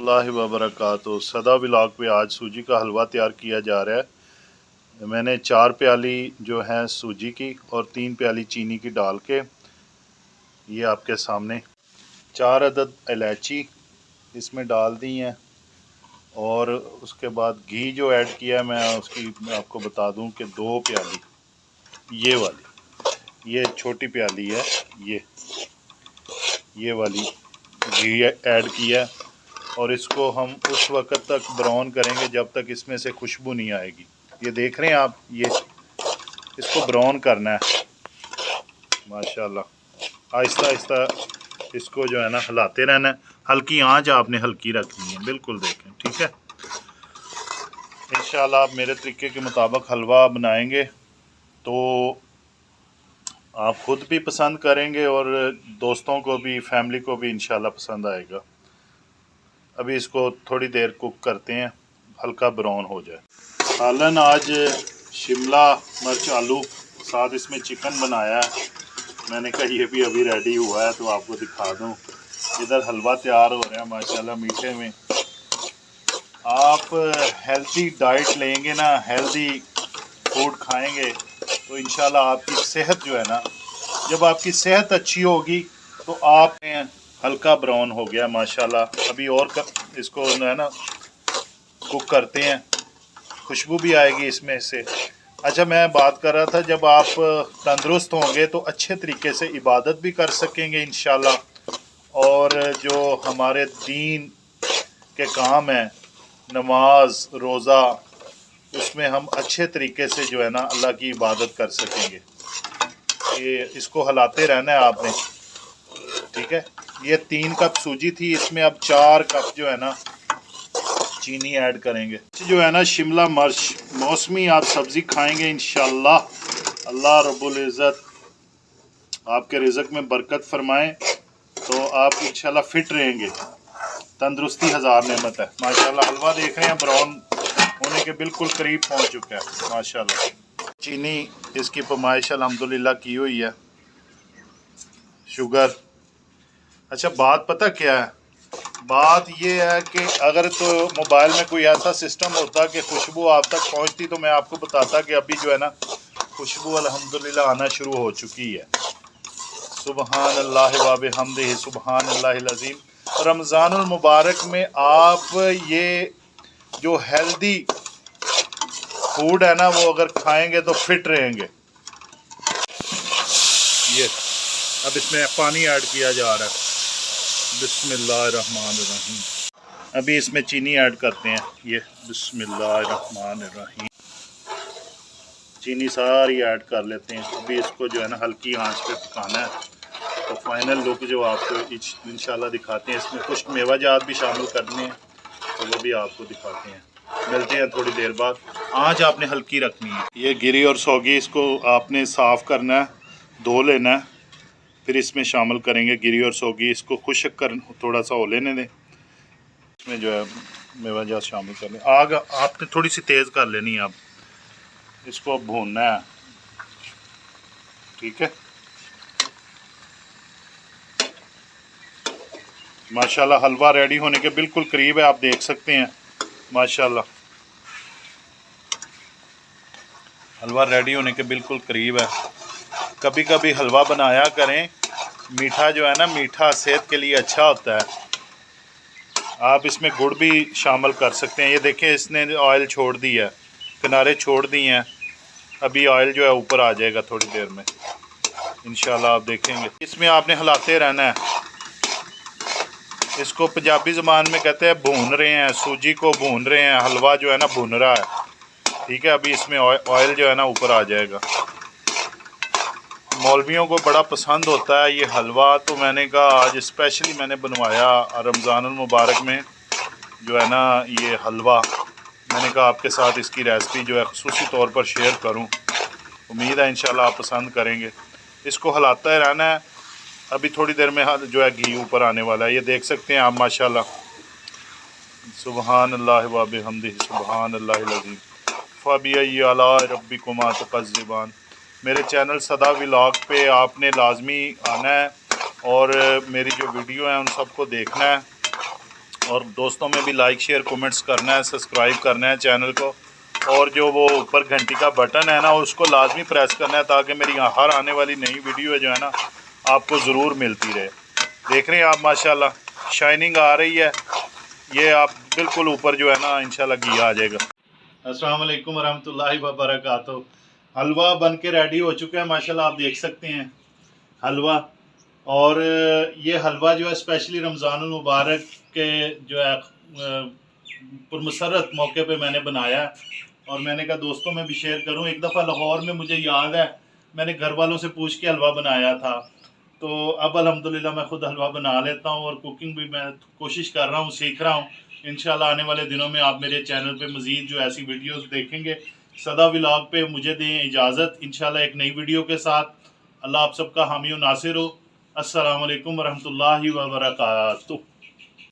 अल्लाह व बरकातहू। सदा व्लॉग पे आज सूजी का हलवा तैयार किया जा रहा है। मैंने 4 प्याली जो है सूजी की और 3 प्याली चीनी की डाल के ये आपके सामने 4 अदद इलायची इसमें डाल दी हैं और उसके बाद घी जो ऐड किया है मैं आपको बता दूं कि 2 प्याली ये वाली, ये छोटी प्याली है, ये वाली घी ऐड किया और इसको हम उस वक्त तक ब्राउन करेंगे जब तक इसमें से खुशबू नहीं आएगी। ये देख रहे हैं आप, ये इसको ब्राउन करना है माशाल्लाह। आहिस्ता आहिस्ता इसको जो है ना हिलाते रहना है। हल्की आंच आपने हल्की रखनी है, बिल्कुल देखें, ठीक है। इंशाल्लाह आप मेरे तरीके के मुताबिक हलवा बनाएंगे तो आप खुद भी पसंद करेंगे और दोस्तों को भी, फैमिली को भी इंशाल्लाह पसंद आएगा। अभी इसको थोड़ी देर कुक करते हैं, हल्का ब्राउन हो जाए। सालन आज शिमला मिर्च आलू साथ इसमें चिकन बनाया है। मैंने कहा ये भी अभी रेडी हुआ है तो आपको दिखा दूं। इधर हलवा तैयार हो रहा है माशाल्लाह मीठे में। आप हेल्दी डाइट लेंगे ना, हेल्दी फूड खाएंगे तो इंशाल्लाह आपकी सेहत जो है ना, जब आपकी सेहत अच्छी होगी तो आप हल्का ब्राउन हो गया माशाल्लाह। अभी और इसको है ना कुक करते हैं, खुशबू भी आएगी इसमें से। अच्छा, मैं बात कर रहा था जब आप तंदुरुस्त होंगे तो अच्छे तरीके से इबादत भी कर सकेंगे इंशाल्लाह। और जो हमारे दीन के काम हैं, नमाज रोज़ा, उसमें हम अच्छे तरीके से जो है ना अल्लाह की इबादत कर सकेंगे। ये इसको हिलाते रहना है आपने, ठीक है। ये 3 कप सूजी थी, इसमें अब 4 कप जो है ना चीनी ऐड करेंगे। जो है ना शिमला मिर्च मौसमी आप सब्ज़ी खाएंगे इंशाल्लाह, अल्लाह रब्बुल इज़्ज़त आपके रिज़्क़ में बरकत फरमाए तो आप इंशाल्लाह फिट रहेंगे। तंदुरुस्ती हज़ार नेमत है माशाल्लाह। हलवा देख रहे हैं ब्राउन होने के बिल्कुल करीब पहुंच चुका है माशाल्लाह। चीनी इसकी पैमाइश अल्हम्दुलिल्लाह की हुई है। शुगर, अच्छा बात पता क्या है, बात ये है कि अगर तो मोबाइल में कोई ऐसा सिस्टम होता कि खुशबू आप तक पहुंचती तो मैं आपको बताता कि अभी जो है ना खुशबू अल्हम्दुलिल्लाह आना शुरू हो चुकी है। सुबहान अल्लाह व बिहम्दिही सुबहान अल्लाहिल अज़ीम। रमज़ानुल मुबारक में आप ये जो हेल्दी फूड है ना वो अगर खाएंगे तो फिट रहेंगे। ये अब इसमें पानी ऐड किया जा रहा है, बिस्मिल्लाहिर्रहमानिर्रहीम। अभी इसमें चीनी ऐड करते हैं, ये बिस्मिल्लाहिर्रहमानिर्रहीम। चीनी सारी ऐड कर लेते हैं। अभी इसको जो है ना हल्की आंच पे पकाना है तो फाइनल लुक जो आपको इंशाल्लाह दिखाते हैं। इसमें कुछ मेवा जात भी शामिल करने हैं तो वो भी आपको दिखाते हैं। मिलते हैं थोड़ी देर बाद। आंच आपने हल्की रखनी है। ये गिरी और सौगी, इसको आपने साफ़ करना है, धो लेना है, फिर इसमें शामिल करेंगे गिरी और सौगी। इसको खुश्क कर थोड़ा सा हो लेने दें। इसमें जो है मेवा जात शामिल कर लें। आग आपने थोड़ी सी तेज़ कर लेनी है। अब इसको भूनना है, ठीक है। माशाल्लाह हलवा रेडी होने के बिल्कुल करीब है, आप देख सकते हैं माशाल्लाह। हलवा रेडी होने के बिल्कुल करीब है। कभी कभी हलवा बनाया करें, मीठा जो है ना, मीठा सेहत के लिए अच्छा होता है। आप इसमें गुड़ भी शामिल कर सकते हैं। ये देखें इसने ऑयल छोड़ दी है, किनारे छोड़ दी हैं। अभी ऑयल जो है ऊपर आ जाएगा थोड़ी देर में इंशाल्लाह, आप देखेंगे। इसमें आपने हिलाते रहना है। इसको पंजाबी ज़बान में कहते हैं भून रहे हैं, सूजी को भून रहे हैं। हलवा जो है ना भुन रहा है, ठीक है। अभी इसमें ऑयल जो है ना ऊपर आ जाएगा। मौलवियों को बड़ा पसंद होता है ये हलवा, तो मैंने कहा आज स्पेशली मैंने बनवाया रमज़ानुल मुबारक में जो है ना ये हलवा। मैंने कहा आपके साथ इसकी रेसिपी जो है ख़ुसूसी तौर पर शेयर करूं। उम्मीद है इंशाल्लाह आप पसंद करेंगे। इसको हिलाता रहना है। अभी थोड़ी देर में जो है घी ऊपर आने वाला है, ये देख सकते हैं आप माशाल्लाह। सुबहान अल्लाह व बिहम्दिही सुबहान अल्लाहिल अज़ीम फ़बिअय्यि आलाइ रब्बिकुमा तुकज़्ज़िबान। मेरे चैनल सदा व्लॉग पे आपने लाजमी आना है और मेरी जो वीडियो है उन सबको देखना है। और दोस्तों में भी लाइक शेयर कमेंट्स करना है, सब्सक्राइब करना है चैनल को, और जो वो ऊपर घंटी का बटन है ना उसको लाजमी प्रेस करना है ताकि मेरी हर आने वाली नई वीडियो जो है ना आपको ज़रूर मिलती रहे। देख रहे हैं आप माशाल्लाह शाइनिंग आ रही है, ये आप बिल्कुल ऊपर जो है ना इंशाल्लाह घी आ जाएगा। अस्सलाम वालेकुम रहमतुल्लाहि व बरकातहू। हलवा बन के रेडी हो चुका है माशाल्लाह, आप देख सकते हैं हलवा। और ये हलवा जो है स्पेशली रमज़ानुल मुबारक के जो है पुरमसरत मौके पे मैंने बनाया है, और मैंने कहा दोस्तों में भी शेयर करूं। एक दफ़ा लाहौर में मुझे याद है मैंने घर वालों से पूछ के हलवा बनाया था, तो अब अल्हम्दुलिल्लाह मैं खुद हलवा बना लेता हूं, और कुकिंग भी मैं कोशिश कर रहा हूं, सीख रहा हूं। इंशाल्लाह आने वाले दिनों में आप मेरे चैनल पे मज़ीद जो ऐसी वीडियोस देखेंगे। सदा व्लॉग पे मुझे दें इजाज़त, इंशाल्लाह एक नई वीडियो के साथ। अल्लाह आप सबका हामी और नासिर हो। अस्सलाम वालेकुम रहमतुल्लाहि व बरकातहू।